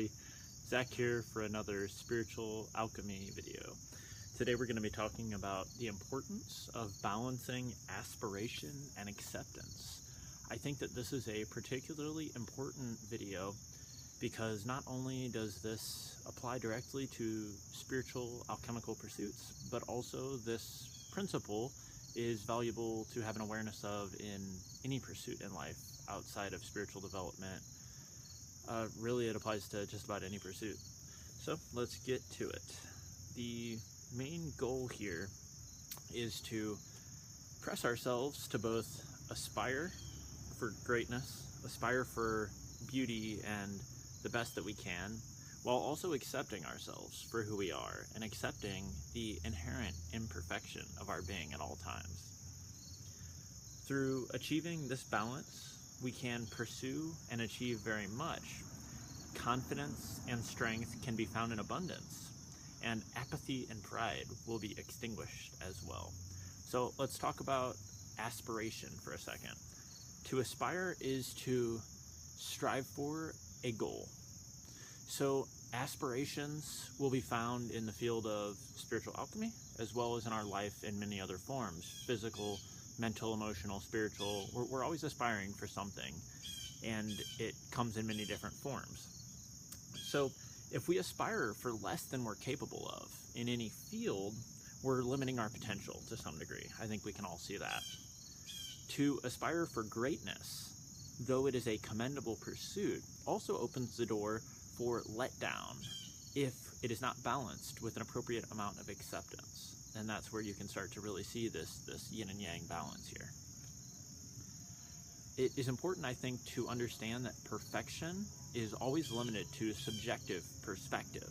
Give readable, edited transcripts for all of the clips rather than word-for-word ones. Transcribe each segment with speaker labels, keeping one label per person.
Speaker 1: everybody. Zach here for another spiritual alchemy video. Today we're going to be talking about the importance of balancing aspiration and acceptance. I think that this is a particularly important video because not only does this apply directly to spiritual alchemical pursuits, but also this principle is valuable to have an awareness of in any pursuit in life outside of spiritual development. Really, it applies to just about any pursuit. So let's get to it. The main goal here is to press ourselves to both aspire for greatness, aspire for beauty and the best that we can, while also accepting ourselves for who we are and accepting the inherent imperfection of our being at all times. Through achieving this balance, we can pursue and achieve very much. Confidence and strength can be found in abundance, and apathy and pride will be extinguished as well. So let's talk about aspiration for a second. To aspire is to strive for a goal. So aspirations will be found in the field of spiritual alchemy, as well as in our life in many other forms: physical, mental, emotional, spiritual. We're always aspiring for something, and it comes in many different forms. So if we aspire for less than we're capable of in any field, we're limiting our potential to some degree. I think we can all see that. To aspire for greatness, though it is a commendable pursuit, also opens the door for letdown if it is not balanced with an appropriate amount of acceptance. And that's where you can start to really see this yin and yang balance here. It is important, I think, to understand that perfection is always limited to subjective perspective.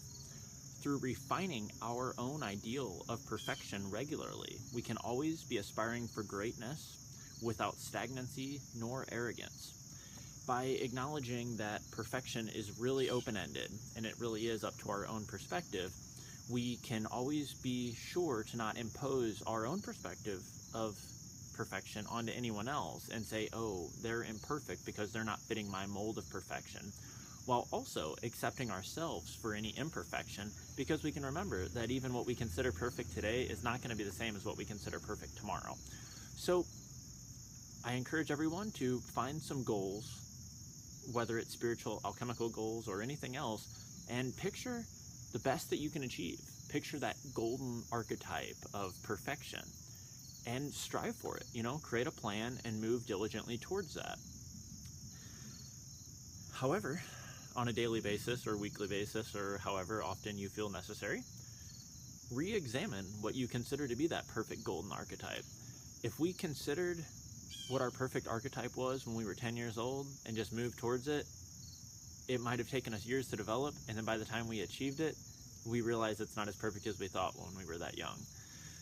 Speaker 1: Through refining our own ideal of perfection regularly, we can always be aspiring for greatness without stagnancy nor arrogance. By acknowledging that perfection is really open-ended and it really is up to our own perspective, we can always be sure to not impose our own perspective of perfection onto anyone else and say, oh, they're imperfect because they're not fitting my mold of perfection, while also accepting ourselves for any imperfection, because we can remember that even what we consider perfect today is not going to be the same as what we consider perfect tomorrow. So I encourage everyone to find some goals, whether it's spiritual, alchemical goals, or anything else, and picture the best that you can achieve. Picture that golden archetype of perfection and strive for it. Create a plan and move diligently towards that. However, on a daily basis or weekly basis, or however often you feel necessary, re-examine what you consider to be that perfect golden archetype. If we considered what our perfect archetype was when we were 10 years old and just moved towards it, it might have taken us years to develop, and then by the time we achieved it, we realized it's not as perfect as we thought when we were that young.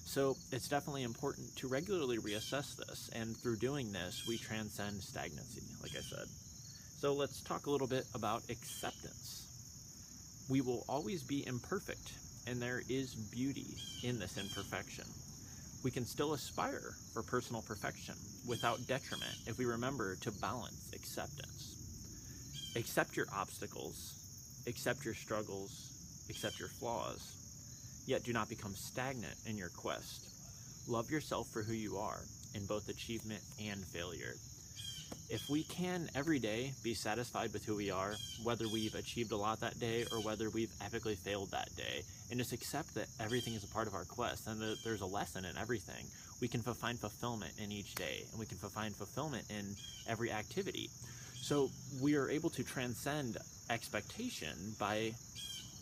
Speaker 1: So it's definitely important to regularly reassess this, and through doing this, we transcend stagnancy, like I said. So let's talk a little bit about acceptance. We will always be imperfect, and there is beauty in this imperfection. We can still aspire for personal perfection without detriment if we remember to balance acceptance. Accept your obstacles, accept your struggles, accept your flaws, yet do not become stagnant in your quest. Love yourself for who you are in both achievement and failure. If we can every day be satisfied with who we are, whether we've achieved a lot that day or whether we've epically failed that day, and just accept that everything is a part of our quest and that there's a lesson in everything, we can find fulfillment in each day, and we can find fulfillment in every activity. So we are able to transcend expectation by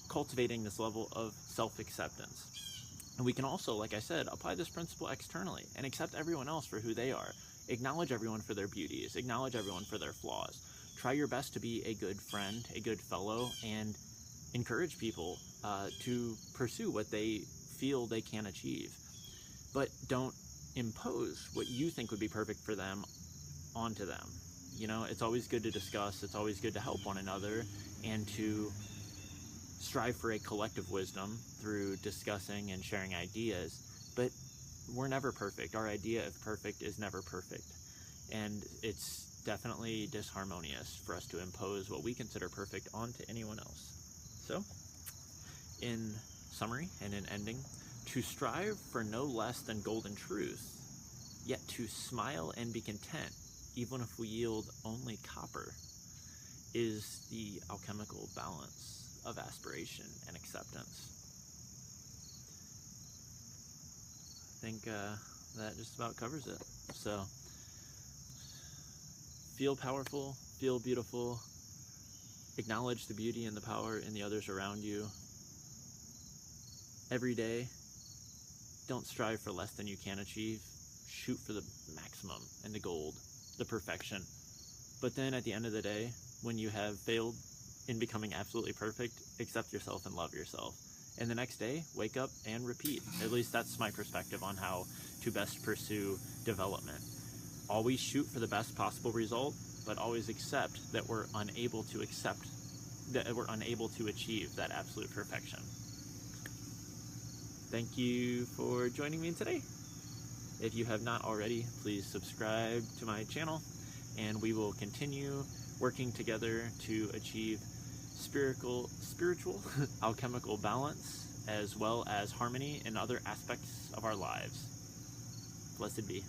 Speaker 1: cultivating this level of self-acceptance. And we can also, like I said, apply this principle externally and accept everyone else for who they are. Acknowledge everyone for their beauties, acknowledge everyone for their flaws. Try your best to be a good friend, a good fellow, and encourage people to pursue what they feel they can achieve. But don't impose what you think would be perfect for them onto them. It's always good to discuss, it's always good to help one another, and to strive for a collective wisdom through discussing and sharing ideas, but we're never perfect. Our idea of perfect is never perfect, and it's definitely disharmonious for us to impose what we consider perfect onto anyone else. So, in summary and in ending, to strive for no less than golden truth, yet to smile and be content, even if we yield only copper, is the alchemical balance of aspiration and acceptance. I think that just about covers it. So, feel powerful, feel beautiful, acknowledge the beauty and the power in the others around you. Every day, don't strive for less than you can achieve. Shoot for the maximum and the gold, the perfection. But then at the end of the day, when you have failed in becoming absolutely perfect, accept yourself and love yourself. And the next day, wake up and repeat. At least that's my perspective on how to best pursue development. Always shoot for the best possible result, but always accept that we're unable to achieve that absolute perfection. Thank you for joining me today. If you have not already, please subscribe to my channel, and we will continue working together to achieve spiritual alchemical balance, as well as harmony in other aspects of our lives. Blessed be.